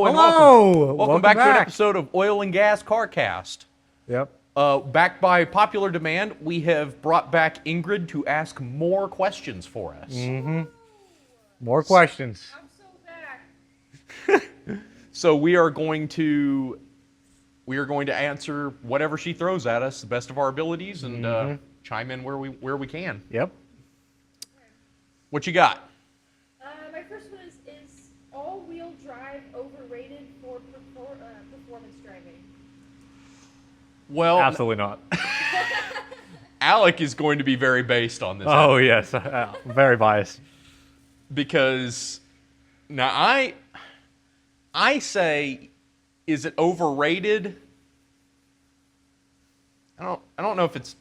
Hello! Welcome back to an episode of Oil and Gas CarCast. Yep. Back by popular demand, we have brought back Ingrid to ask more questions for us. Mm-hmm. More questions. I'm so back. So we are going to answer whatever she throws at us, the best of our abilities, and chime in where we can. Yep. What you got? My first one is all-wheel drive overrated for performance driving? Well, Absolutely not. Alec is going to be very based on this. Oh, yes. Very biased. Because now I say, is it overrated? I don't know if it's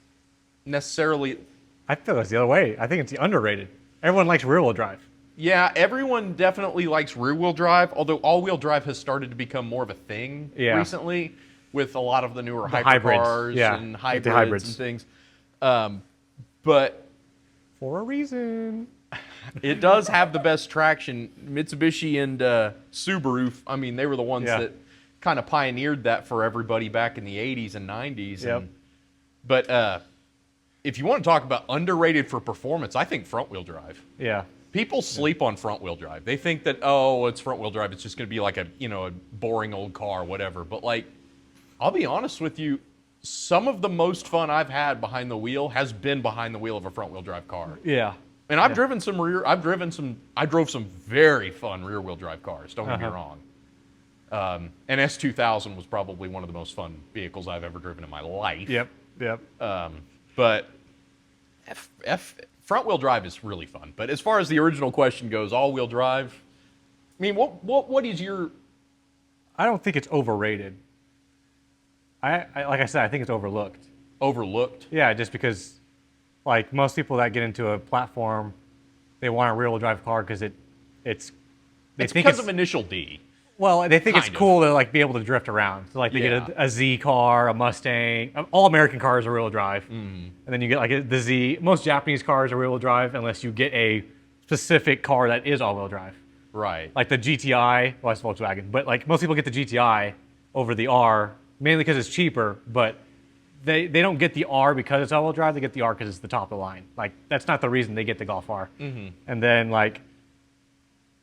necessarily. I feel it's the other way. I think it's underrated. Everyone likes rear-wheel drive. Yeah, everyone definitely likes rear-wheel drive, although all-wheel drive has started to become more of a thing recently with a lot of the newer hypercars and hybrids and things. But for a reason. It does have the best traction. Mitsubishi and Subaru, I mean, they were the ones that kind of pioneered that for everybody back in the 80s and 90s. Yep. But if you want to talk about underrated for performance, I think front-wheel drive. Yeah. People sleep on front-wheel drive. They think that, oh, it's front-wheel drive. It's just going to be like a boring old car, whatever. But, like, I'll be honest with you, some of the most fun I've had behind the wheel has been behind the wheel of a front-wheel drive car. Yeah. And I've driven some I drove some very fun rear-wheel drive cars, don't get me wrong. And S2000 was probably one of the most fun vehicles I've ever driven in my life. Yep. But front-wheel drive is really fun. But as far as the original question goes, all-wheel drive, I mean, what is your... I don't think it's overrated. I like I said, I think it's overlooked. Overlooked? Yeah, just because, like, most people that get into a platform, they want a rear-wheel drive car because it's because of Initial D. Well, they think it's cool to like be able to drift around. So like they get a Z car, a Mustang. All American cars are rear-wheel drive, and then you get like the Z. Most Japanese cars are rear-wheel drive unless you get a specific car that is all-wheel drive. Right. Like the GTI. Well, it's Volkswagen, but like most people get the GTI over the R mainly because it's cheaper. But they don't get the R because it's all-wheel drive. They get the R because it's the top of the line. Like that's not the reason they get the Golf R. And then like.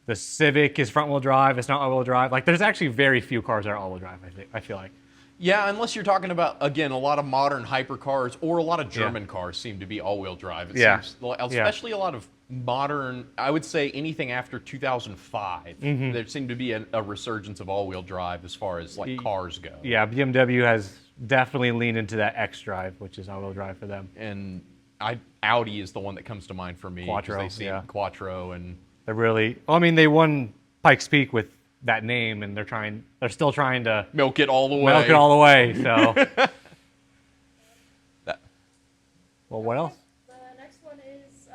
The Civic is front-wheel drive. It's not all-wheel drive. Like, there's actually very few cars that are all-wheel drive, I feel like. Yeah, unless you're talking about, again, a lot of modern hypercars or a lot of German cars seems to be all-wheel drive. It seems, especially a lot of modern, I would say anything after 2005. There seemed to be a resurgence of all-wheel drive as far as, like, cars go. Yeah, BMW has definitely leaned into that X-Drive, which is all-wheel drive for them. And Audi is the one that comes to mind for me. Quattro, they see Quattro and... They're really. Well, I mean, they won Pikes Peak with that name, and they're still trying to milk it all the way. Milk it all the way. So. Well, what else? The next one is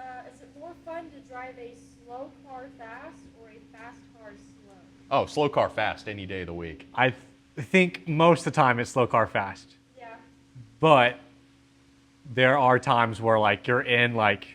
it more fun to drive a slow car fast or a fast car slow? Oh, slow car fast any day of the week. I think most of the time it's slow car fast. Yeah. But there are times where like you're in like.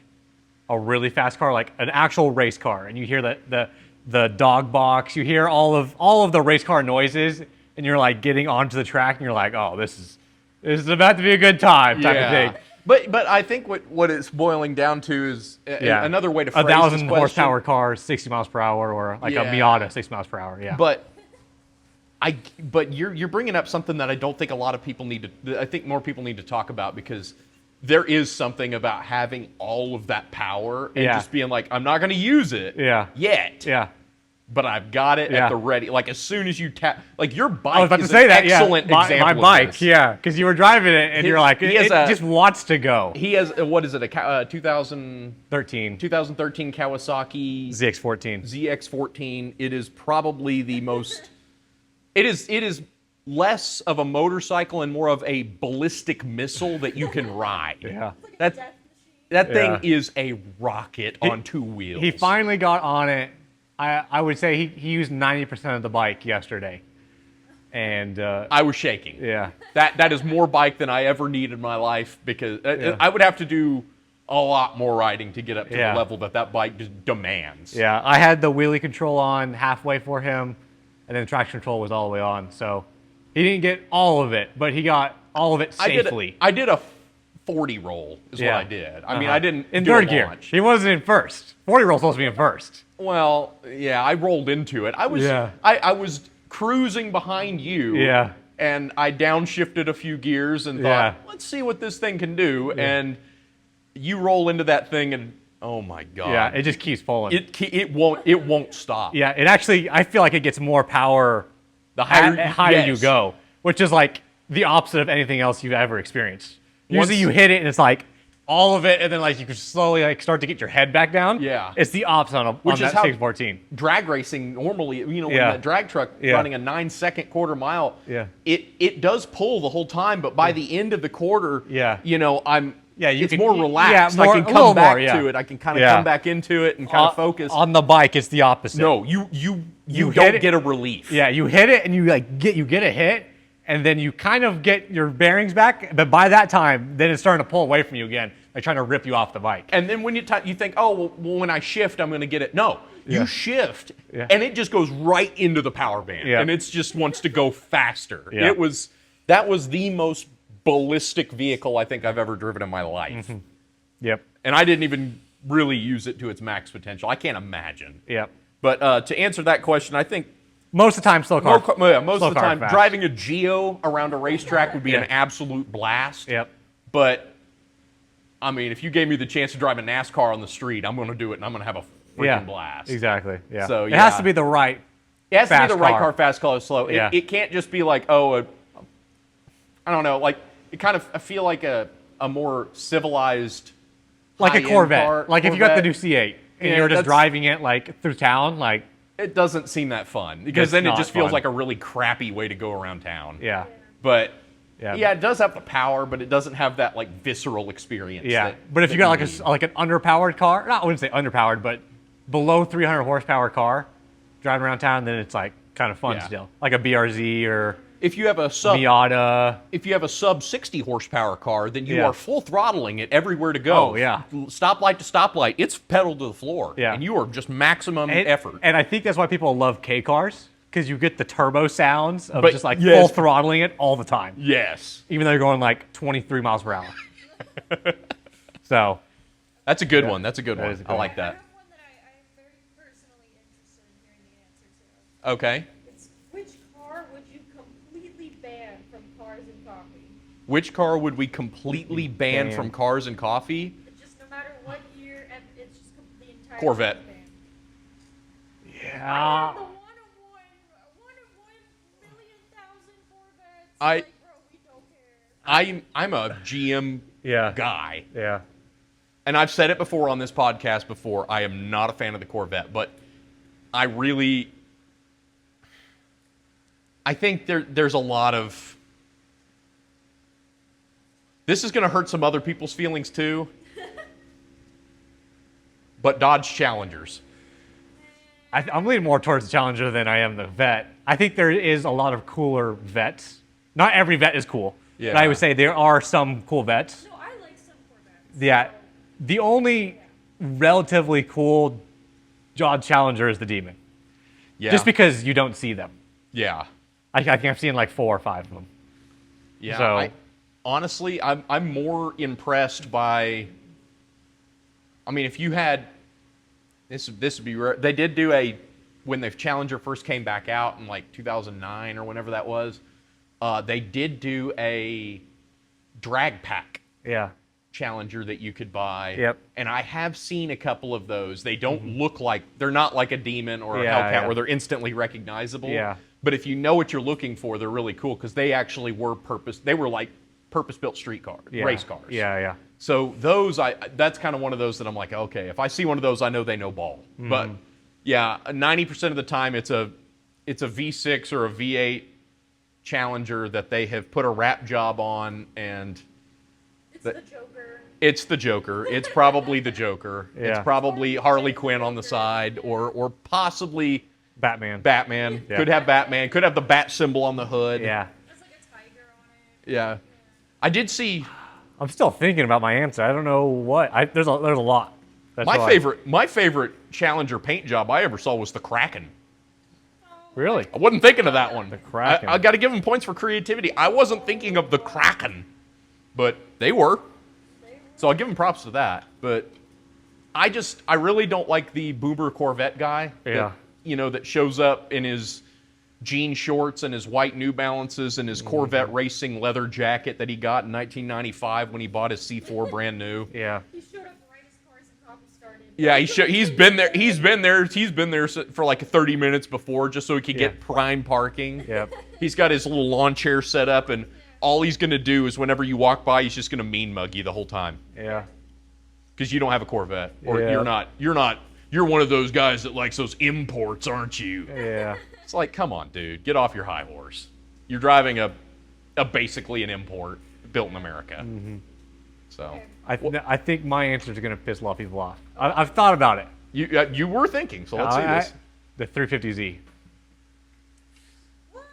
A really fast car, like an actual race car, and you hear the dog box, you hear all of the race car noises, and you're like getting onto the track, and you're like, oh, this is about to be a good time type of thing. But I think what it's boiling down to is another way to phrase 1,000 horsepower car, 60 miles per hour, or like a Miata, 60 miles per hour. Yeah. But you're bringing up something that I don't think a lot of people need to. I think more people need to talk about because. There is something about having all of that power and just being like, I'm not going to use it yet. Yeah. But I've got it at the ready. Like, as soon as you tap... Like, your bike I was about is to say an that, excellent example my of bike, this. because you were driving it, and you're like, it just wants to go. He has, what is it, a 2013 13 Kawasaki... ZX-14. ZX-14. It is probably the most... It is less of a motorcycle and more of a ballistic missile that you can ride. Yeah. That thing is a rocket on two wheels. He finally got on it. I would say he used 90% of the bike yesterday. And I was shaking. Yeah. That is more bike than I ever need in my life because I would have to do a lot more riding to get up to the level that bike just demands. Yeah, I had the wheelie control on halfway for him. and then traction control was all the way on. So he didn't get all of it, but he got all of it safely. I did a 40 roll is what I did. I mean, I didn't in do third a gear. launch. He wasn't in first. 40 roll's supposed to be in first. Well, yeah, I rolled into it. I was cruising behind you. Yeah. And I downshifted a few gears and thought, let's see what this thing can do. Yeah. And you roll into that thing and oh my God. Yeah, it just keeps pulling. It won't stop. Yeah, it actually, I feel like it gets more power the higher you go, which is like the opposite of anything else you've ever experienced. Usually you hit it and it's like all of it, and then like you can slowly like start to get your head back down. Yeah. It's the opposite on that 614. Drag racing normally, when that drag truck running a 9-second quarter mile, it does pull the whole time, but by the end of the quarter, it's more relaxed. I can come back to it. I can kind of come back into it and kind of focus. On the bike, it's the opposite. No, you don't get a relief. Yeah, you hit it and you get a hit, and then you kind of get your bearings back, but by that time, then it's starting to pull away from you again, like trying to rip you off the bike. And then when you think, well, when I shift, I'm going to get it. No, you shift, and it just goes right into the power band, and it just wants to go faster. Yeah. That was the most ballistic vehicle I think I've ever driven in my life. Mm-hmm. Yep. And I didn't even really use it to its max potential. I can't imagine. Yep. But to answer that question, I think most of the time, slow car. Most of the time, driving a Geo around a racetrack would be an absolute blast. Yep. But, I mean, if you gave me the chance to drive a NASCAR on the street, I'm going to do it, and I'm going to have a freaking blast. Exactly. Yeah. So, it has to be the right. It has to be the right car, fast car, slow. Yeah. It can't just be like, I don't know, like it kind of I feel like a more civilized, like a Corvette. Car, like if you got the new C8 and you're just driving it like through town, like. It doesn't seem that fun because then it just feels like a really crappy way to go around town. Yeah. But it does have the power, but it doesn't have that like visceral experience. Yeah. But if you got like an underpowered car, I wouldn't say underpowered, but below 300 horsepower car driving around town, then it's like kind of fun still. Like a BRZ or if you have a sub Miata. If you have a sub 60 horsepower car, then you are full throttling it everywhere to go. Oh, yeah. Stoplight to stoplight, it's pedal to the floor. Yeah. And you are just maximum effort. And I think that's why people love K cars, because you get the turbo sounds of just like full throttling it all the time. Yes. Even though you're going like 23 miles per hour. So. That's a good one. That's a good one. I like that. I have one that I'm very personally interested in hearing the answer to. Okay. Which car would you completely ban from cars and coffee? Which car would we completely ban from cars and coffee? Just no matter what year, and it's just the entire Corvette. ban. Yeah. The one of 1,000,000 Corvettes. I- Like, bro, we don't care. I'm a GM guy. Yeah. And I've said it before on this podcast before, I am not a fan of the Corvette, but I think there's a lot of... This is going to hurt some other people's feelings too. But Dodge Challengers. I'm leaning more towards the Challenger than I am the Vet. I think there is a lot of cooler Vets. Not every Vet is cool. Yeah. But I would say there are some cool Vets. No, I like some Corvettes. Yeah. The only relatively cool Dodge Challenger is the Demon. Yeah. Just because you don't see them. Yeah. I think I've seen like 4 or 5 of them. Yeah. So, honestly, I'm more impressed by... I mean, if you had... This would be rare. They did do when the Challenger first came back out in like 2009 or whenever that was, they did do a drag pack Challenger that you could buy. Yep. And I have seen a couple of those. They don't look like, they're not like a Demon or a Hellcat where they're instantly recognizable. Yeah. But if you know what you're looking for, they're really cool because they actually were like purpose-built street cars, race cars. Yeah, yeah. So those, that's kind of one of those that I'm like, okay, if I see one of those, I know they know ball. But yeah, 90% of the time it's a V6 or a V8 Challenger that they have put a wrap job on, and It's the Joker. it's the Joker. It's probably the Joker. Yeah. It's probably Harley Quinn on the side, or possibly Batman. Batman. Yeah. Could have Batman. Could have the bat symbol on the hood. Yeah. There's like a tiger on it. Yeah. I did see. I'm still thinking about my answer. I don't know what. There's a lot. That's My favorite Challenger paint job I ever saw was the Kraken. Oh, Really? I wasn't thinking of that one. The Kraken. I got to give them points for creativity. I wasn't thinking of the Kraken, but they were. So I'll give them props to that. But I really don't like the Boomer Corvette guy. Yeah. That shows up in his jean shorts and his white New Balances and his Corvette racing leather jacket that he got in 1995 when he bought his C4 brand new. Yeah. He showed up right as cars and coffee started. Yeah, he's been there. He's been there for like 30 minutes before just so he could get prime parking. Yep. He's got his little lawn chair set up, and all he's going to do is whenever you walk by, he's just going to mean mug you the whole time. Yeah. Because you don't have a Corvette, or Yeah. you're one of those guys that likes those imports, aren't you? Yeah. It's like, come on, dude, get off your high horse. You're driving a basically an import built in America. Mm-hmm. So I think my answer is going to piss a lot of people off. I've thought about it. you were thinking, so let's see this. The 350Z. What?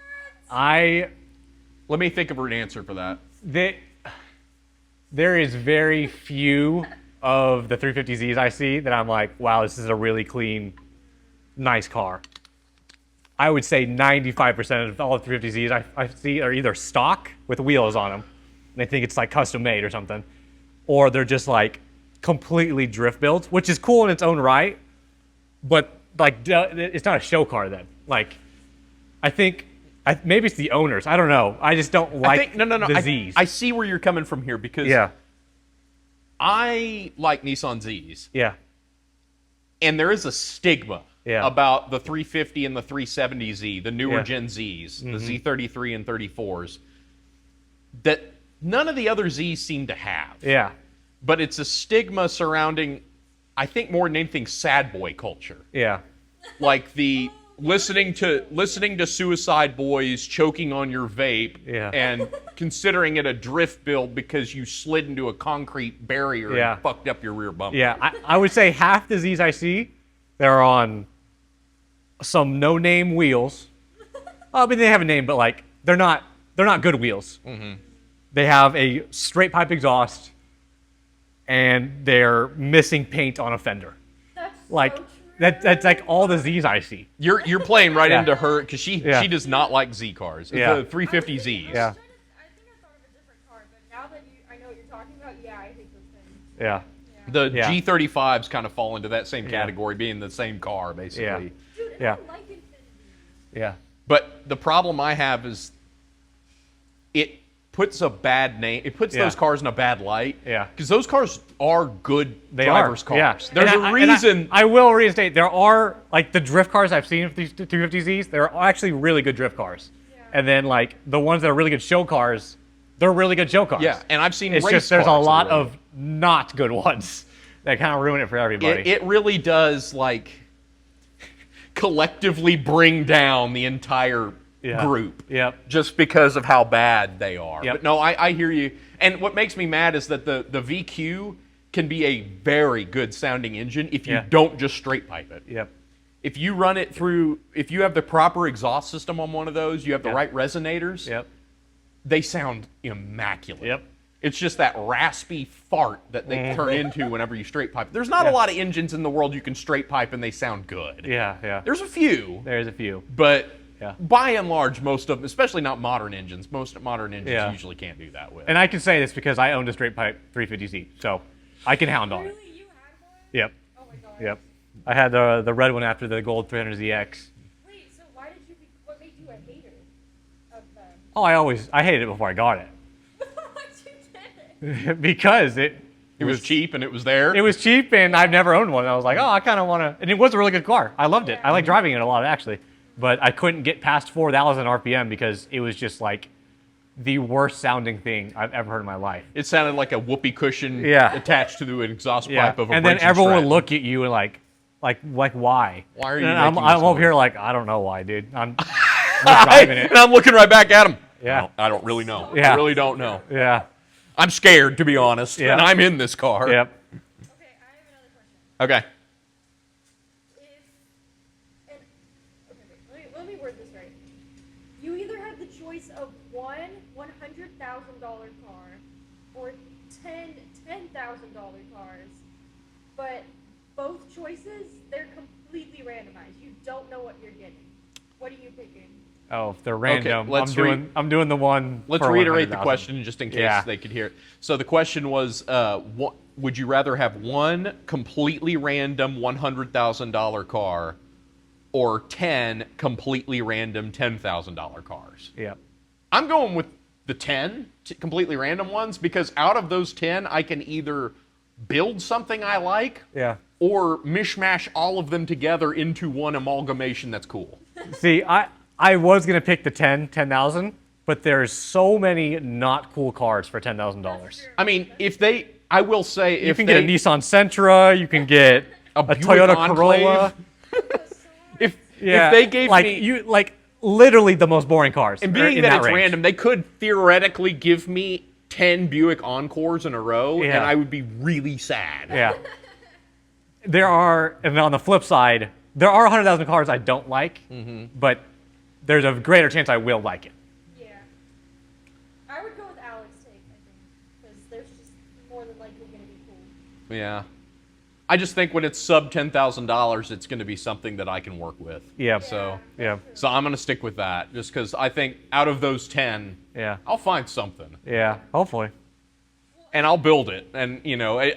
Let me think of an answer for that. There is very few of the 350Zs I see that I'm like, wow, this is a really clean, nice car. I would say 95% of all the 350Zs I see are either stock with wheels on them, and they think it's like custom made or something, or they're just like completely drift builds, which is cool in its own right, but like it's not a show car then. Like, I think maybe it's the owners. I don't know. I just don't like the Zs. I see where you're coming from here because I like Nissan Zs. Yeah. And there is a stigma Yeah. about the 350 and the 370Z, the newer Yeah. Gen Zs, the Z33 and 34s, that none of the other Zs seem to have. Yeah. But it's a stigma surrounding, I think more than anything, sad boy culture. Yeah. Like the listening to Suicide Boys choking on your vape and considering it a drift build because you slid into a concrete barrier and fucked up your rear bumper. Yeah. I would say half the Zs I see, they're on some no-name wheels. I mean, they have a name, but like they're not good wheels. Mm-hmm. They have a straight pipe exhaust, and they're missing paint on a fender. That's Like so true. that's like all the Zs I see. You're playing right Yeah. into her because she does not like Z cars. Yeah. The 350Zs. Yeah. I think I thought of a different car, but now that I know what you're talking about, yeah, I hate those things. Yeah. The Yeah. G35s kind of fall into that same category, being the same car, basically. Dude, Yeah. I like Infinity. Yeah. But the problem I have is it puts a bad name. It puts those cars in a bad light. Yeah. Because those cars are good They drivers' are. cars. Yeah. There's And a reason. I will reinstate, there are, like, the drift cars I've seen of these 250Zs, they're actually really good drift cars. Yeah. And then, like, the ones that are really good show cars, they're really good show cars. Yeah, and I've seen It's race just there's a cars lot that are of not good ones that kind of ruin it for everybody. It really does, like, collectively bring down the entire group. Yep. Just because of how bad they are. Yep. But no, I hear you. And what makes me mad is that the VQ can be a very good sounding engine if you don't just straight pipe it. Yep. If you run it through, if you have the proper exhaust system on one of those, you have the right resonators, Yep. they sound immaculate. Yep. It's just that raspy fart that they turn into whenever you straight pipe. There's not a lot of engines in the world you can straight pipe and they sound good. Yeah, yeah. There's a few, There's a few. but Yeah. by and large, most of them, especially not modern engines, most modern engines usually can't do that with. And I can say this because I owned a straight pipe 350Z, so I can hound on it. Really? You had one? Yep. Oh my god. Yep. I had the red one after the gold 300ZX. Wait, so why did you what made you a hater of them? Oh, I hated it before I got it. Why'd you get it? Because it was cheap and it was there. It was cheap, and I've never owned one. I was like, oh, I kind of want to. And it was a really good car. I loved it. I like driving it a lot, actually. But I couldn't get past 4,000 RPM because it was just like the worst sounding thing I've ever heard in my life. It sounded like a whoopee cushion attached to an exhaust pipe of a and then Brinks everyone would Stratton. look at you and like why? Why are you And making I'm this over noise? here like, I don't know why, dude. I'm driving it. And I'm looking right back at him. Yeah. I don't really know. Yeah. I really don't know. Yeah. I'm scared, to be honest. Yeah. And I'm in this car. Yep. Okay, I have another question. Okay. Let me word this right. You either have the choice of one $100,000 car or 10 $10,000 cars, but both choices, they're completely randomized. You don't know what you're getting. What are you picking? Oh, if they're random, let's I'm doing the one. Let's for reiterate the 100,000. question just in case they could hear it. So the question was, would you rather have one completely random $100,000 car or 10 completely random $10,000 cars? Yeah. I'm going with the 10 completely random ones because out of those 10, I can either build something I like or mishmash all of them together into one amalgamation that's cool. See, I was going to pick the 10,000, but there's so many not cool cars for $10,000. I mean, I will say, You can get a Nissan Sentra, you can get a Buick Toyota Enclave. Corolla. if they gave me literally the most boring cars. and being in that that it's range. random, they could theoretically give me 10 Buick Encores in a row, and I would be really sad. Yeah. And on the flip side, there are 100,000 cars I don't like, but there's a greater chance I will like it. Yeah. I would go with Alex's take, I think, because there's just more than likely going to be cool. Yeah. I just think when it's sub $10,000, it's going to be something that I can work with. Yeah. So I'm going to stick with that, just because I think out of those 10, I'll find something. Yeah, hopefully. And I'll build it, and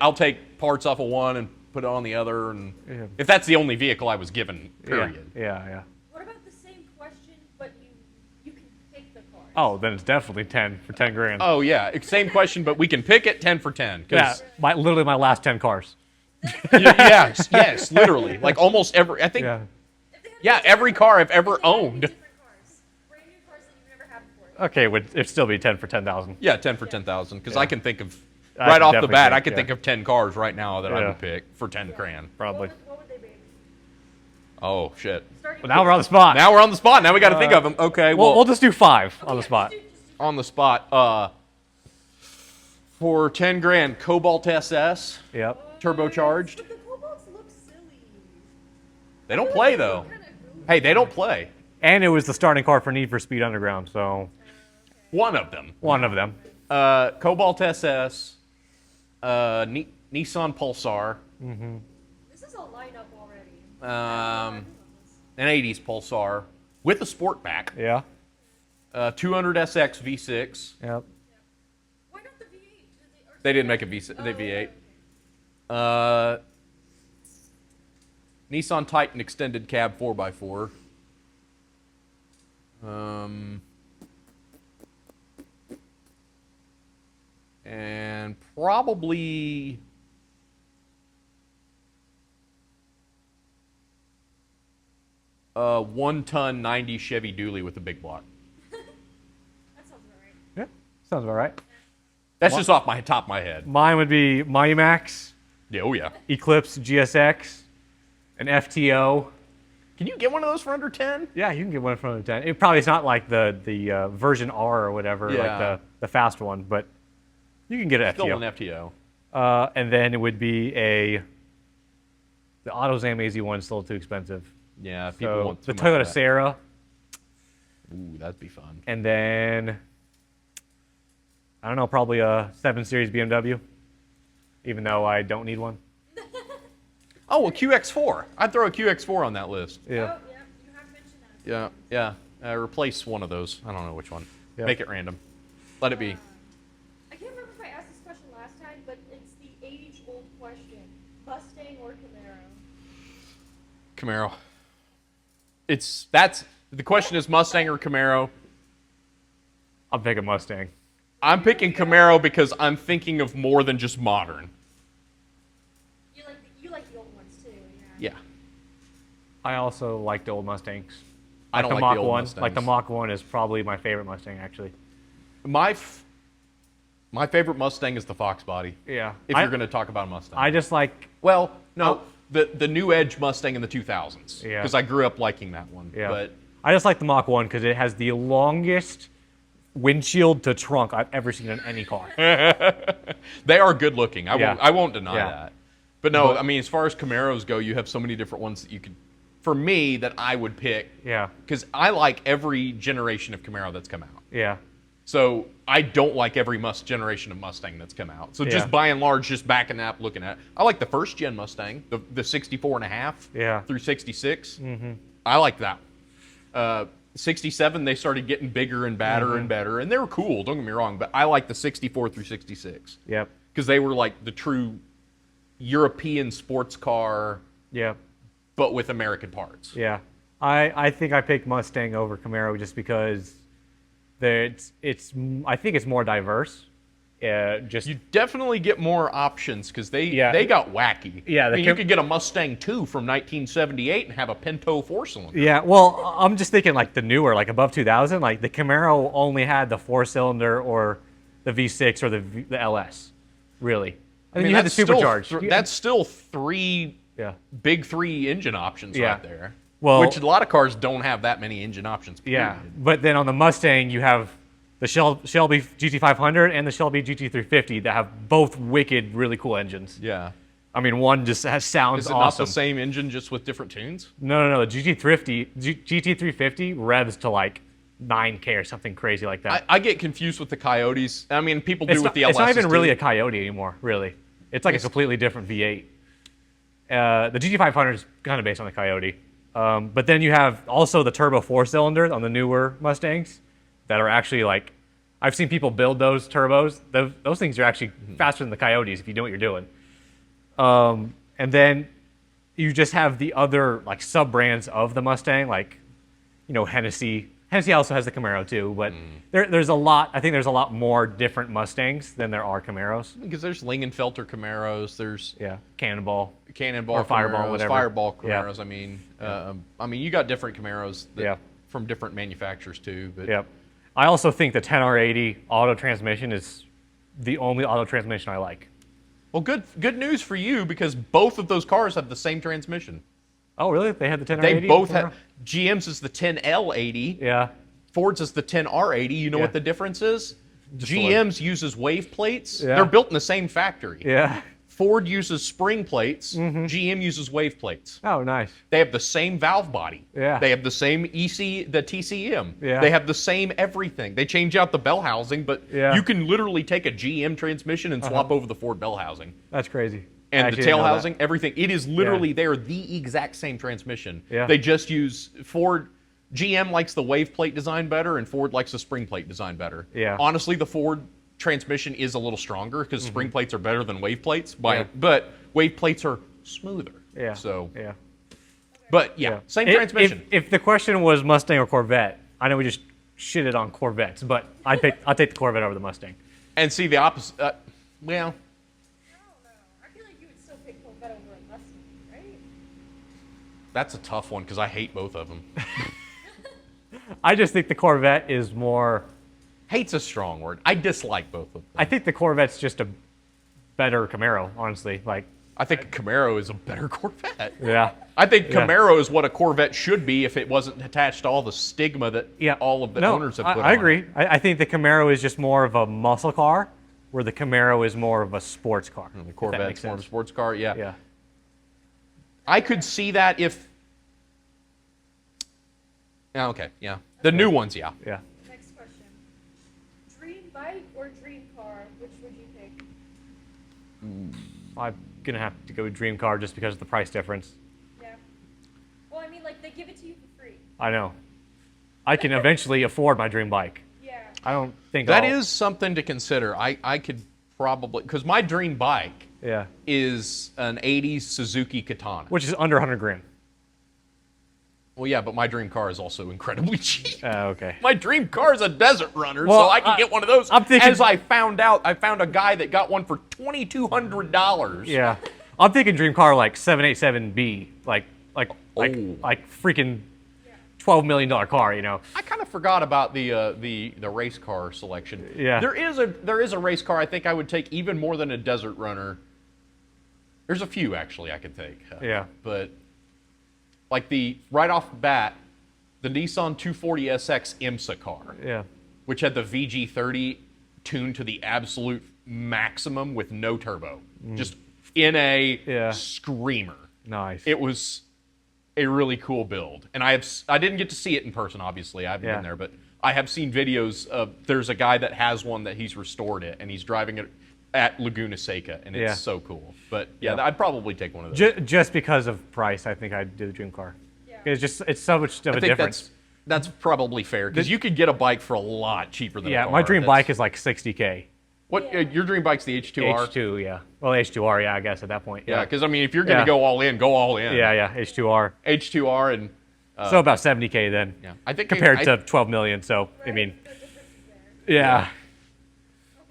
I'll take parts off of one and put it on the other, and if that's the only vehicle I was given, period. Yeah. What about the same question, but you can pick the cars? Oh, then it's definitely 10 for 10 grand. Oh yeah, same question, but we can pick it 10 for 10. Yeah, literally my last 10 cars. yes, literally. Like almost every, I think, every car I've ever owned. Different cars. Brand new cars that you've never had before. Okay, it'd still be 10 for 10,000. Yeah, 10 for 10,000, because I can think of, right off the bat, I can think of 10 cars right now that I would pick for 10 grand. Probably. What would they be? Oh, shit. Well, now we're on the spot. Now we're on the spot. Now we got to think of them. Okay, We'll just do 5 on the spot. On the spot. For 10 grand, Cobalt SS. Yep. Turbocharged. But the Cobalts look silly. They don't play, though. Hey, they don't play. And it was the starting car for Need for Speed Underground, so. One of them. One of them. Cobalt SS. Nissan Pulsar. This is a lineup already. An 80s Pulsar with a Sportback. Yeah. 200SX V6. Yep. Why not the V8? They didn't make a V8. Nissan Titan extended cab 4x4. And probably a 1-ton 90 Chevy Dually with a big block. That sounds about right. Yeah. Sounds about right. That's just off my top of my head. Mine would be Max, Yeah, oh yeah. Eclipse GSX, an FTO. Can you get one of those for under 10? Yeah, you can get one from under 10. It probably is not like the version R or whatever, like the fast one, but you can get an Still FTO. an FTO. And then it would be the AutoZam AZ1 is still too expensive. Yeah, people want the too much Toyota of that. Serra, Ooh, that'd be fun. and then I don't know, probably a 7 Series BMW, even though I don't need one. Oh, a QX4. I'd throw a QX4 on that list. Yeah. Oh, yeah, you have mentioned that. Yeah. Replace one of those. I don't know which one. Yep. Make it random. Let it be. I can't remember if I asked this question last time, but it's the age-old question: Mustang or Camaro? Camaro. The question is Mustang or Camaro. I'll pick a Mustang. I'm picking Camaro because I'm thinking of more than just modern. You like the old ones too, Yeah. I also like the old Mustangs. I don't the like Mach the old 1. Mustangs. Like the Mach 1 is probably my favorite Mustang, actually. My favorite Mustang is the Fox body. Yeah. If you're going to talk about a Mustang. I just like. Well, no, the new Edge Mustang in the 2000s. Yeah. Because I grew up liking that one. Yeah. But I just like the Mach 1 because it has the longest windshield to trunk I've ever seen in any car. they are good looking. Yeah. I won't deny Yeah. that. But no, I mean, as far as Camaros go, you have so many different ones that you could, for me, that I would pick. Yeah. Because I like every generation of Camaro that's come out. Yeah. So I don't like every generation of Mustang that's come out. So just Yeah. by and large, just backing up, looking at it. I like the first gen Mustang, the 64 and a half Yeah. through 66. I like that one. 67, they started getting bigger and badder and better, and they were cool. Don't get me wrong, but I like the 64 through 66. Yep. Because they were like the true European sports car. Yep. But with American parts. Yeah. I think I picked Mustang over Camaro just because I think it's more diverse. You definitely get more options because they got wacky. Yeah, you could get a Mustang 2 from 1978 and have a Pinto 4-cylinder. Yeah, well, I'm just thinking like the newer, like above 2000, like the Camaro only had the 4-cylinder or the V6 or the LS, really. I mean, you had the supercharged. That's still three big three engine options right there. Well, which a lot of cars don't have that many engine options. Period. Yeah, but then on the Mustang, you have the Shelby GT500 and the Shelby GT350 that have both wicked, really cool engines. Yeah. I mean, one just sounds awesome. Is it not the same engine, just with different tunes? No. The GT350 revs to like 9K or something crazy like that. I get confused with the Coyotes. I mean, people do with the LS. It's not even really a Coyote anymore, really. It's like a completely different V8. The GT500 is kind of based on the Coyote. But then you have also the turbo 4-cylinder on the newer Mustangs that are actually like, I've seen people build those turbos. Those things are actually faster than the Coyotes if you know what you're doing. And then you just have the other like sub-brands of the Mustang, like, Hennessy. Hennessy also has the Camaro too, but there's a lot. I think there's a lot more different Mustangs than there are Camaros. Because there's Lingenfelter Camaros, there's Cannonball or Fireball, Camaros, whatever. Fireball Camaros. Yeah. I mean, you got different Camaros from different manufacturers too. But I also think the 10R80 auto transmission is the only auto transmission I like. Well, good news for you because both of those cars have the same transmission. Oh, really? They had the 10R80? They both have. GM's is the 10L80. Yeah. Ford's is the 10R80. You know what the difference is? GM's uses wave plates. Yeah. They're built in the same factory. Yeah. Ford uses spring plates. GM uses wave plates. Oh, nice. They have the same valve body. Yeah. They have the same the TCM. Yeah. They have the same everything. They change out the bell housing, but you can literally take a GM transmission and swap over the Ford bell housing. That's crazy. And the tail housing, everything. It is literally, they're the exact same transmission. Yeah. They just use Ford. GM likes the wave plate design better, and Ford likes the spring plate design better. Yeah. Honestly, the Ford transmission is a little stronger because spring plates are better than wave plates, but wave plates are smoother. Yeah. So. Yeah. But same transmission. If the question was Mustang or Corvette, I know we just shitted on Corvettes, but I'll take the Corvette over the Mustang. And see the opposite. Well. I don't know. I feel like you would still pick Corvette over a Mustang, right? That's a tough one because I hate both of them. I just think the Corvette is more. Hate's a strong word. I dislike both of them. I think the Corvette's just a better Camaro, honestly. Like, I think a Camaro is a better Corvette. yeah. I think Camaro is what a Corvette should be if it wasn't attached to all the stigma that all of the owners have put on I agree. it. I think the Camaro is just more of a muscle car, where the Camaro is more of a sports car. The Corvette's more of a sports car, Yeah. I could see that if... Okay, The new ones, Yeah. Next question. Dream bike or dream car? Which would you pick? I'm going to have to go with dream car just because of the price difference. Yeah. Well, I mean, like, they give it to you for free. I know. I can eventually afford my dream bike. Yeah. I don't think that is something to consider. I could probably... Because my dream bike is an 80s Suzuki Katana. Which is under 100 grand. Well, yeah, but my dream car is also incredibly cheap. Okay. My dream car is a Desert Runner, Well, so I can get one of those. I'm thinking, as I found out, I found a guy that got one for $2,200. Yeah. I'm thinking dream car like 787B, like freaking $12 million car, you know. I kind of forgot about the race car selection. Yeah. There is a race car I think I would take even more than a Desert Runner. There's a few actually I could take. But like right off the bat, the Nissan 240SX IMSA car. Yeah. Which had the VG30 tuned to the absolute maximum with no turbo. Just in a screamer. Nice. It was a really cool build. And I didn't get to see it in person, obviously. I haven't been there, but I have seen videos of, there's a guy that has one that he's restored it, and he's driving it at Laguna Seca, and it's so cool. But I'd probably take one of those. Just because of price, I think I'd do the dream car. Yeah. It's so much of a difference. That's probably fair because you could get a bike for a lot cheaper than a car. my dream bike is like $60K. What your dream bike's the H2R? H2, yeah. Well, H2R, yeah, I guess at that point. Yeah, because I mean, if you're going to go all in, go all in. Yeah, H2R. H2R and So about $70K then. yeah, I think compared to 12 million. So I mean, yeah.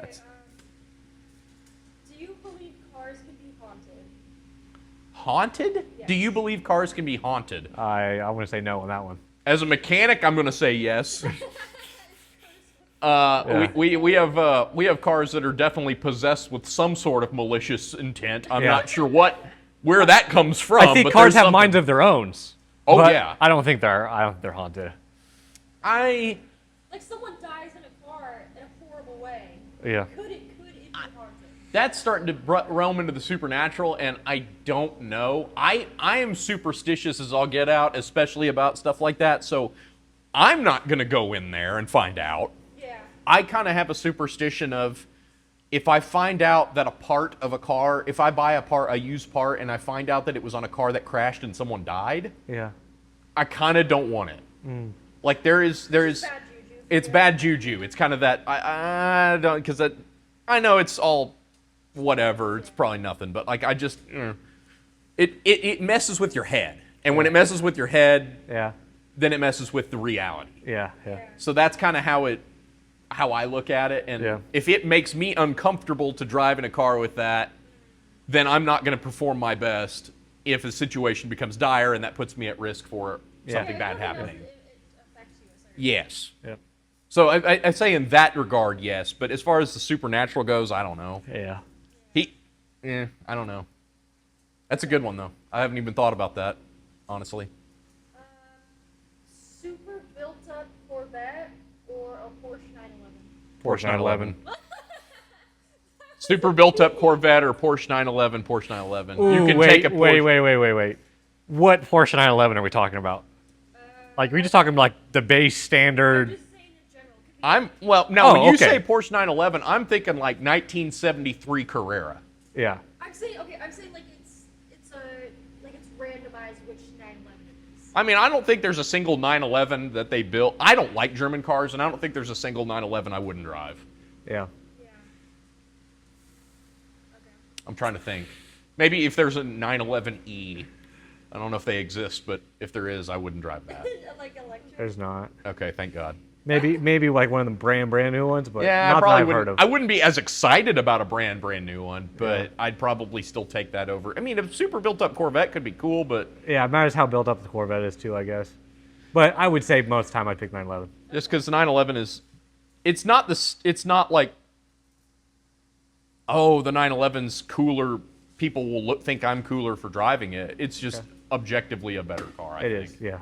Okay, do you believe cars can be haunted? Haunted? Yes. Do you believe cars can be haunted? I want to say no on that one. As a mechanic, I'm going to say yes. We have cars that are definitely possessed with some sort of malicious intent. I'm not sure where that comes from. I think but cars there's have minds of their own. Oh but yeah. I don't think they're haunted. Like someone dies in a car in a horrible way. Yeah. Could it be haunted? That's starting to realm into the supernatural, and I don't know. I am superstitious as all get out, especially about stuff like that. So I'm not going to go in there and find out. Yeah. I kind of have a superstition of if I find out that a part of a car, if I buy a used part, and I find out that it was on a car that crashed and someone died, Yeah. I kind of don't want it. Like there is, Bad juju. it's bad juju. It's kind of that I don't because I know it's all whatever. It's probably nothing, but like I just it messes with your head, and when it messes with your head, Yeah. then it messes with the reality. Yeah. So that's kind of how I look at it, and if it makes me uncomfortable to drive in a car with that, then I'm not going to perform my best if the situation becomes dire and that puts me at risk for something bad happening. It affects you a certain Yes. Yep. So I say in that regard, yes, but as far as the supernatural goes, I don't know. Yeah. I don't know. That's a good one though. I haven't even thought about that, honestly. super built up Corvette or a Porsche 911? Porsche 911. Super built up Corvette or Porsche 911, Porsche 911. Ooh, You can wait, take a Porsche. wait. What Porsche 911 are we talking about? Like, are we just talking like the base I'm standard? just saying in general. When you okay. say Porsche 911, I'm thinking like 1973 Carrera. Yeah. I'm saying like it's randomized which 911 it is. I mean, I don't think there's a single 911 that they built. I don't like German cars, and I don't think there's a single 911 I wouldn't drive. Yeah. Yeah. Okay. I'm trying to think. Maybe if there's a 911E. I don't know if they exist, but if there is, I wouldn't drive that. Like electric. There's not. Okay, thank God. Maybe like one of the brand new ones, but Yeah, not I probably that I've heard wouldn't. of. I wouldn't be as excited about a brand new one, but I'd probably still take that over. I mean, a super built up Corvette could be cool, but Yeah, it matters how built up the Corvette is too, I guess. But I would say most of the time I'd pick 911. just because the 911 is, it's not like, oh, the 911's cooler. People will think I'm cooler for driving it. It's just objectively a better car. I think. Is, yeah.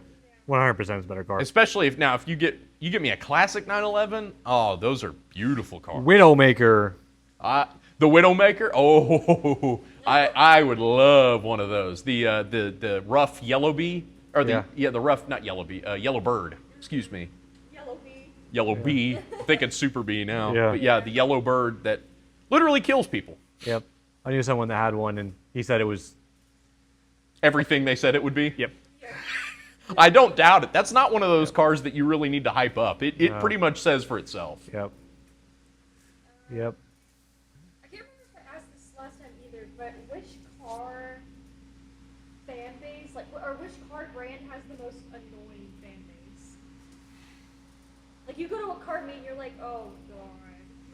100% is a better car. Especially if you get me a classic 911. Oh, those are beautiful cars. Widowmaker. The Widowmaker. Oh, I would love one of those. The rough Yellow Bee or the rough not Yellow Bee Yellow Bird. Excuse me. Yellow bee. Yellow Bee. I think it's Super Bee now. Yeah. But yeah, the Yellow Bird that literally kills people. Yep. I knew someone that had one, and he said it was. Everything they said it would be. Yep. I don't doubt it. That's not one of those cars that you really need to hype up. It pretty much says for itself. Yep. Yep. I can't remember if I asked this last time either, but which car fan base, or which car brand has the most annoying fan base? Like you go to a car meet and you're like, oh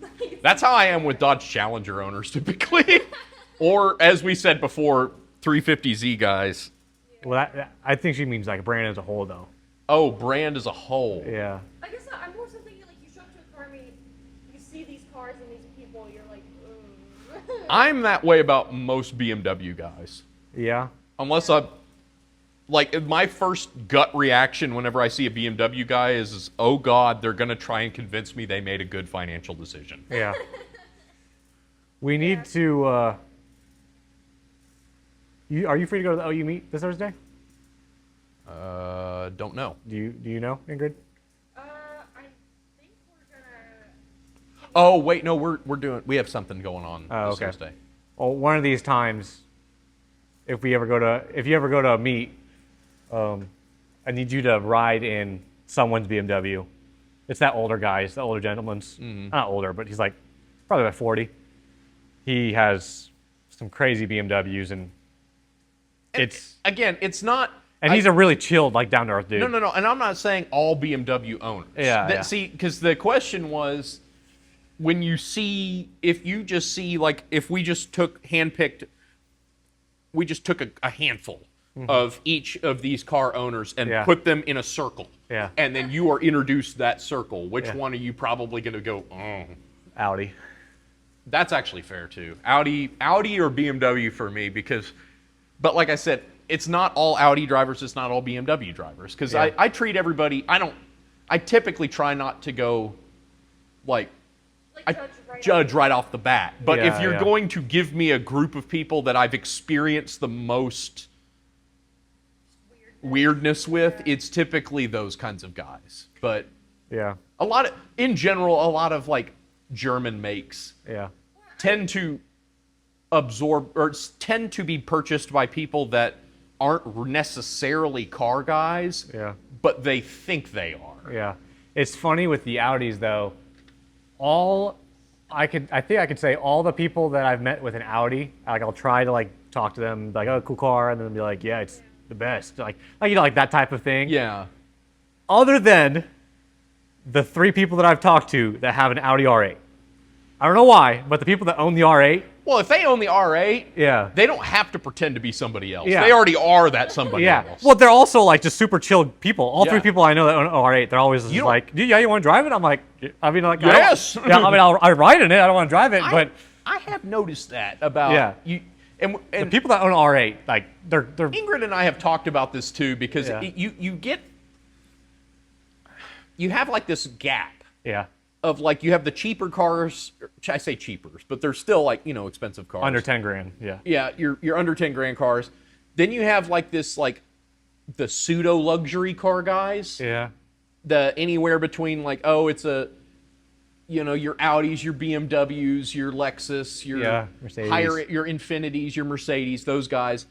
god. That's how I am with Dodge Challenger owners typically. Or as we said before, 350Z guys. Well, I think she means like a brand as a whole, though. Oh, brand as a whole. Yeah. I guess I'm more so thinking like you show up to a car meet, you see these cars and these people, you're like, ugh. I'm that way about most BMW guys. Yeah. Unless my first gut reaction whenever I see a BMW guy is oh God, they're going to try and convince me they made a good financial decision. Yeah. We need to. Are you free to go to the OU meet this Thursday? Don't know. Do you know, Ingrid? I think we're gonna. Oh wait, no, we have something going on Oh, this okay. Thursday. Well, one of these times, if you ever go to a meet, I need you to ride in someone's BMW. It's that older guy. It's the older gentleman's. Not older, but he's like probably about 40. He has some crazy BMWs, and it's not. And he's a really chilled, like down to earth dude. No. And I'm not saying all BMW owners. Yeah. See, because the question was, when you see, if you just see, like, if we just took a handful of each of these car owners and put them in a circle. Yeah. And then you are introduced to that circle. Which one are you probably going to go, oh? Audi. That's actually fair too. Audi or BMW for me, but like I said, it's not all Audi drivers, it's not all BMW drivers. Because I treat everybody, I typically try not to go, judge right off the bat. But if you're going to give me a group of people that I've experienced the most weirdness with, it's typically those kinds of guys. But in general, a lot of like German makes tend to absorb or tend to be purchased by people that aren't necessarily car guys, but they think they are. Yeah. It's funny with the Audis though. I think I could say all the people that I've met with an Audi, like I'll try to like talk to them, like, oh, cool car, and then be like, yeah, it's the best. Like like that type of thing. Yeah. Other than the 3 people that I've talked to that have an Audi R8. I don't know why, but the people that own the R8. Well, if they own the R8, they don't have to pretend to be somebody else. Yeah. They already are that somebody else. Well, they're also like just super chilled people. All 3 people I know that own an R8, they're always just like, you want to drive it? I'm like, yes. I ride in it. I don't want to drive it, but I have noticed that about you. And the people that own an R8, like they're Ingrid and I have talked about this too, because you have like this gap. Yeah. Of like, you have the cheaper cars. I say cheapers, but they're still like, expensive cars. Under 10 grand. Yeah. Yeah, you're under 10 grand cars. Then you have like this, like the pseudo luxury car guys. Yeah. The anywhere between like, oh, it's your Audis, your BMWs, your Lexus, your Mercedes. your Infinities, your Mercedes, those guys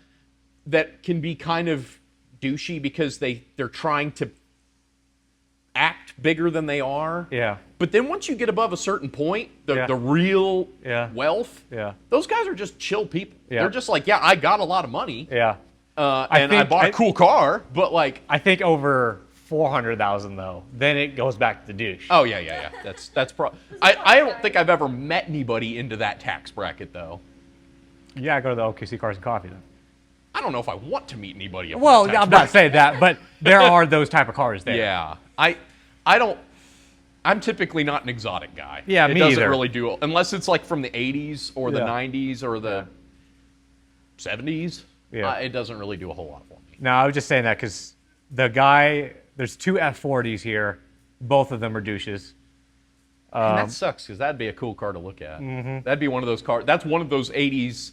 that can be kind of douchey because they're trying to act bigger than they are. Yeah. But then once you get above a certain point, the real wealth, those guys are just chill people. Yeah. They're just like, I got a lot of money. Yeah. I bought a cool car, but like, I think over 400,000 though, then it goes back to douche. Oh yeah. That's I don't think I've ever met anybody into that tax bracket though. Yeah, go to the OKC Cars and Coffee then. I don't know if I want to meet anybody. Well, I'm not saying that, but there are those type of cars there. Yeah, I don't. I'm typically not an exotic guy. Yeah, it me doesn't either. really do, unless it's like from the 80s or the 90s or the 70s. Yeah. It doesn't really do a whole lot for me. No, I was just saying that because the guy, there's 2 F40s here. Both of them are douches. And that sucks because that'd be a cool car to look at. Mm-hmm. That'd be one of those cars. That's one of those 80s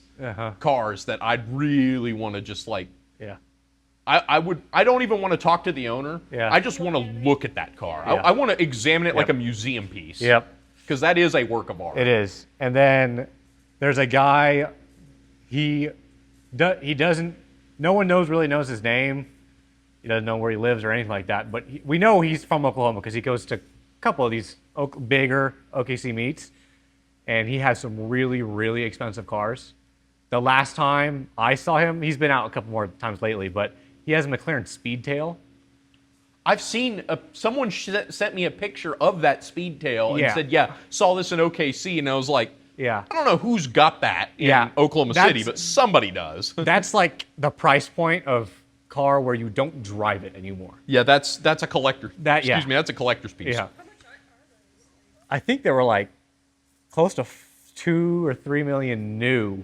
cars that I'd really want to just like. Yeah. I don't even want to talk to the owner. Yeah. I just want to look at that car. Yeah. I want to examine it like a museum piece. Yep. Because that is a work of art. It is. And then there's a guy, he doesn't, no one really knows his name. He doesn't know where he lives or anything like that. But we know he's from Oklahoma because he goes to a couple of these bigger OKC meets. And he has some really, really expensive cars. The last time I saw him, he's been out a couple more times lately, but he has a McLaren Speedtail. I've seen someone sent me a picture of that Speedtail and said, saw this in OKC, and I was like, I don't know who's got that in Oklahoma City, but somebody does. That's like the price point of car where you don't drive it anymore. Yeah, that's a collector. Excuse me, that's a collector's piece. Yeah. I think they were like close to 2 or 3 million new,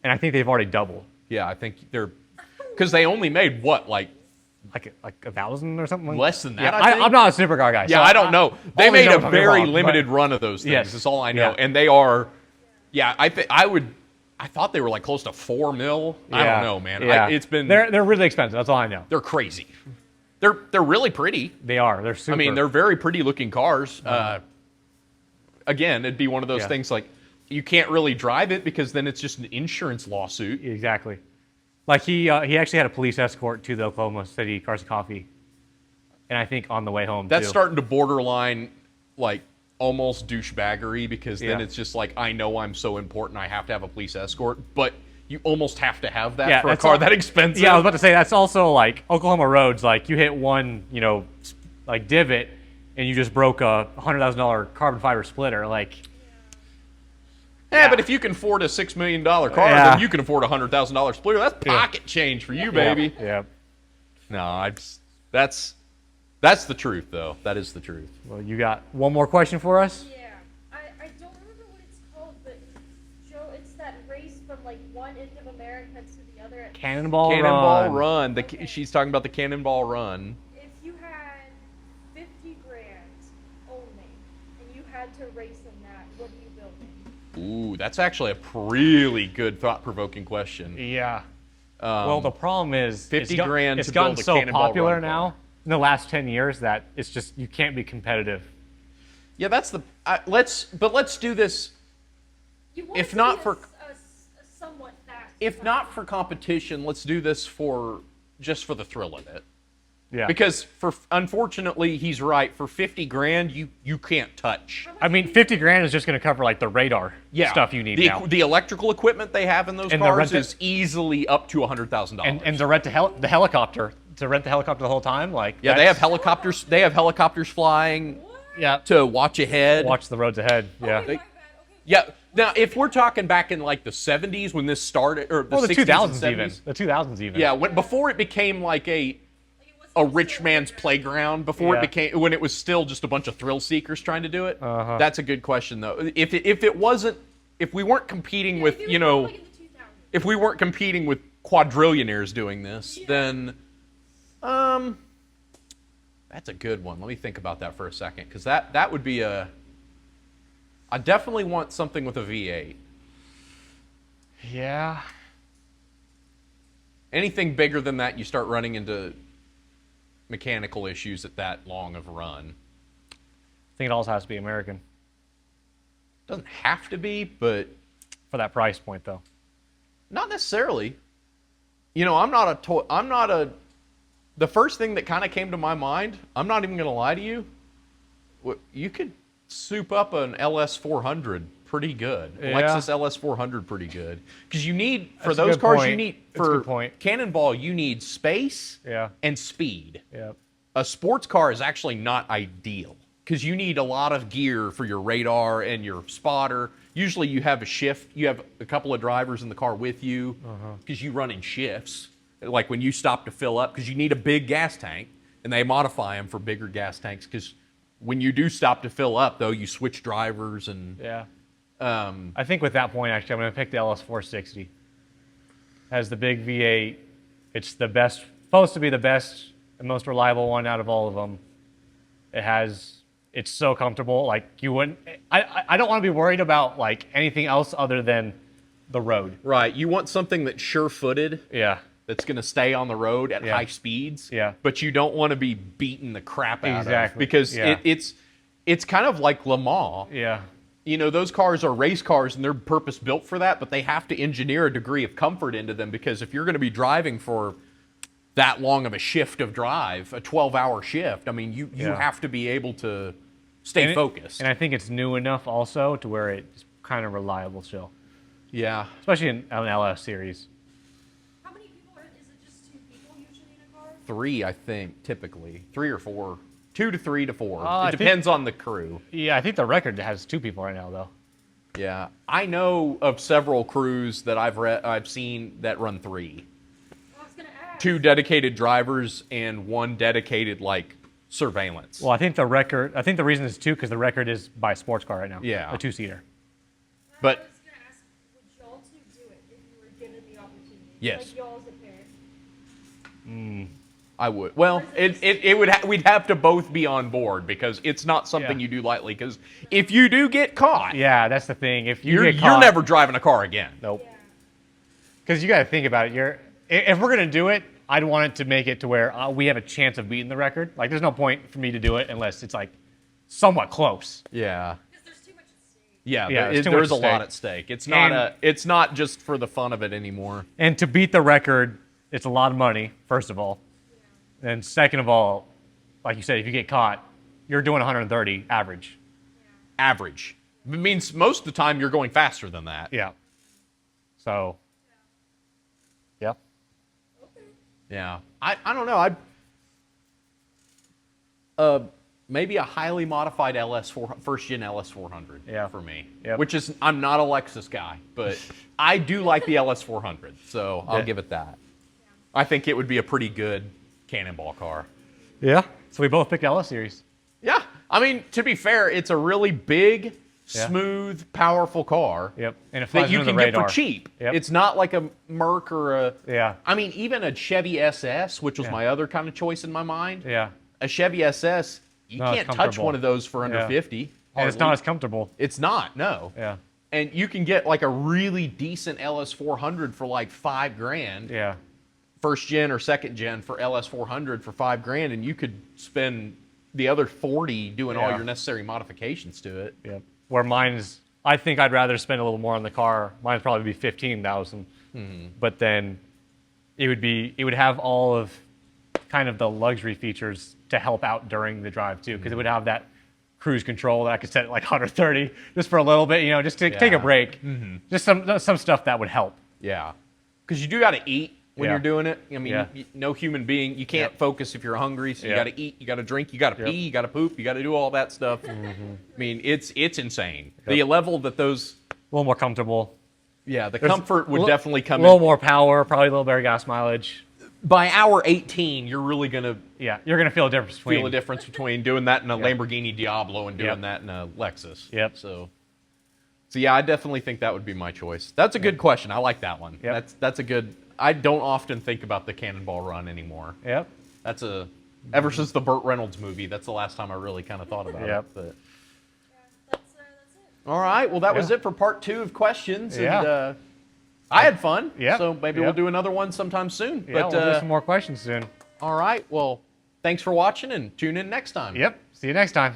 and I think they've already doubled. Yeah, I think they're because they only made what like 1,000 or something. Less than that. Yeah, I think? I'm not a supercar guy. Yeah, so I don't know. They made a very wrong, limited run of those things. Yes. That's all I know, Yeah. and they are. Yeah, I thought they were like close to 4 mil. I don't know, man. Yeah. It's been. They're really expensive. That's all I know. They're crazy. They're really pretty. They are. They're super. I mean, they're very pretty looking cars. Again, it'd be one of those things like you can't really drive it because then it's just an insurance lawsuit. Exactly. Like he actually had a police escort to the Oklahoma City Cars and Coffee and I think on the way home That's too. starting to borderline like almost douchebaggery because then Yeah. it's just like I know I'm so important I have to have a police escort, but you almost have to have that Yeah, for a that's car all- that expensive. Yeah, I was about to say that's also like Oklahoma roads. Like you hit one, like divot, and you just broke a $100,000 carbon fiber splitter. Like, But if you can afford a $6 million car, Yeah. then you can afford a $100,000 splitter. That's pocket change for you, baby. Yeah. No, that's the truth, though. That is the truth. Well, you got one more question for us? Yeah. I don't remember what it's called, but Joe, it's that race from like one end of America to the other. Cannonball Run. Okay. She's talking about the Cannonball Run. If you had 50 grand only, and you had to race in that, what are you building? Ooh, that's actually a really good, thought-provoking question. Yeah. Well, the problem is 50 grand It's to gotten build a so Cannonball popular Run car. now in the last 10 years that it's just you can't be competitive. Yeah, that's the. Let's do this. You want If it to not be for- a somewhat fast. If not for competition, let's do this just for the thrill of it. Yeah. Because unfortunately, he's right. For 50 grand, you can't touch. I mean, 50 grand is just going to cover like the radar stuff you need now. The electrical equipment they have in those And the cars rental- is easily up to $100,000. And to rent the helicopter, to rent the helicopter the whole time, like yeah, they have that's- helicopters. They have helicopters flying Yeah. to watch ahead. Watch the roads ahead. Yeah. Okay, my bad. Okay. Yeah. Now, if we're talking back in like the 70s when this started, or the Well, the 60s 2000s and even. 70s, The 2000s even. yeah, before it became like a rich man's playground, before Yeah. it became when it was still just a bunch of thrill seekers trying to do it. Uh-huh. That's a good question though. If we weren't competing with If it was like in the 2000s. if we weren't competing with quadrillionaires doing this, then that's a good one. Let me think about that for a second, because that would be I definitely want something with a V8. Yeah. Anything bigger than that, you start running into mechanical issues at that long of a run. I think it also has to be American Doesn't have to be, but for that price point, though. not necessarily. I'm not a. The first thing that kind of came to my mind, I'm not even going to lie to you. You could soup up an LS400 pretty good. Yeah. Lexus LS400 pretty good. Because you need, for That's a those good cars, point. you need, That's a for good point. Cannonball, you need space Yeah. and speed. Yeah. A sports car is actually not ideal because you need a lot of gear for your radar and your spotter. Usually you have a shift. You have a couple of drivers in the car with you because you run in shifts. Like when you stop to fill up, because you need a big gas tank, and they modify them for bigger gas tanks because when you do stop to fill up, though, you switch drivers and Yeah. I think with that point, actually, I'm going to pick the LS460. Has the big V8. It's the best, supposed to be the best and most reliable one out of all of them. It's so comfortable. Like you wouldn't, I don't want to be worried about like anything else other than the road. right. You want something that's sure-footed. Yeah. That's going to stay on the road at Yeah. high speeds. Yeah. But you don't want to be beating the crap out of Exactly. because Yeah. it's kind of like Le Mans. Yeah. Those cars are race cars and they're purpose built for that, but they have to engineer a degree of comfort into them because if you're going to be driving for that long of a shift of drive, a 12-hour shift, I mean, you Yeah. have to be able to stay focused. And I think it's new enough also to where it's kind of reliable still, yeah. especially in an LS series. How many people is it just 2 people usually in a car? 3, I think, typically. 3 or 4. 2 to 3 to 4. I It depends on the crew. Yeah, I think the record has 2 people right now though. Yeah, I know of several crews that I've seen that run 3. I was gonna ask. 2 dedicated drivers and 1 dedicated like surveillance. Well, I think the reason it's 2 because the record is by sports car right now. Yeah. A 2-seater. But- I was gonna ask, would y'all 2 do it if you were given the opportunity? Yes. Like y'all as a pair. I would. Well, we'd have to both be on board because it's not something Yeah. you do lightly. Because if you do get caught, Yeah, that's the thing. If you you're get caught, never driving a car again. Nope. Yeah. Because you got to think about it. If we're gonna do it, I'd want it to make it to where we have a chance of beating the record. Like, there's no point for me to do it unless it's like somewhat close. Yeah. Because there's too much at stake. Yeah, Yeah, there there's too there's a much at lot stake. at stake. It's And- it's not just for the fun of it anymore. And to beat the record, it's a lot of money. First of all, and second of all, like you said, if you get caught, you're doing 130 average. Average. It means most of the time you're going faster than that. Yeah. So, yeah. Yeah. I don't know. Maybe a highly modified first gen LS400 for me. Yep. Which is, I'm not a Lexus guy, but I do like the LS400, so I'll give it that. I think it would be a pretty good cannonball car. Yeah. So we both picked LS series. Yeah. I mean, to be fair, it's a really big, smooth, powerful car. Yep. And it that you under can the get for radar. cheap. Yep. It's not like a Merc or a... Yeah. I mean, even a Chevy SS, which was my other kind of choice in my mind. Yeah. A Chevy SS, you Not as can't touch comfortable. one of those for under 50. And it's not as comfortable. It's not, no. Yeah. And you can get like a really decent LS400 for like $5,000. Yeah. First gen or second gen for LS400 for $5,000, and you could spend the other 40 doing all your necessary modifications to it. Yep. Where mine's, I think I'd rather spend a little more on the car. Mine'd probably be 15,000. But then it would have all of kind of the luxury features to help out during the drive too, because it would have that cruise control that I could set at like 130 just for a little bit, just to take a break. Just some stuff that would help. Yeah, because you do got to eat when you're doing it. I mean, no human being, you can't focus if you're hungry, so you got to eat, you got to drink, you got to pee, you got to poop, you got to do all that stuff. I mean, it's insane. The level that those... A little more comfortable. Yeah, the comfort would definitely come in. A little more power, probably a little better gas mileage. By hour 18, you're really going to... Yeah, you're going to feel a difference between... doing that in a Lamborghini Diablo and doing that in a Lexus. Yep. So yeah, I definitely think that would be my choice. That's a good question. I like that one. Yep. That's a good... I don't often think about the Cannonball Run anymore. Yep. That's ever since the Burt Reynolds movie, that's the last time I really kind of thought about it. But. That's it. All right. Well, that was it for part 2 of questions. Yeah. And, I had fun. Yeah. So maybe we'll do another one sometime soon. Yeah, But, we'll do some more questions soon. All right. Well, thanks for watching and tune in next time. Yep. See you next time.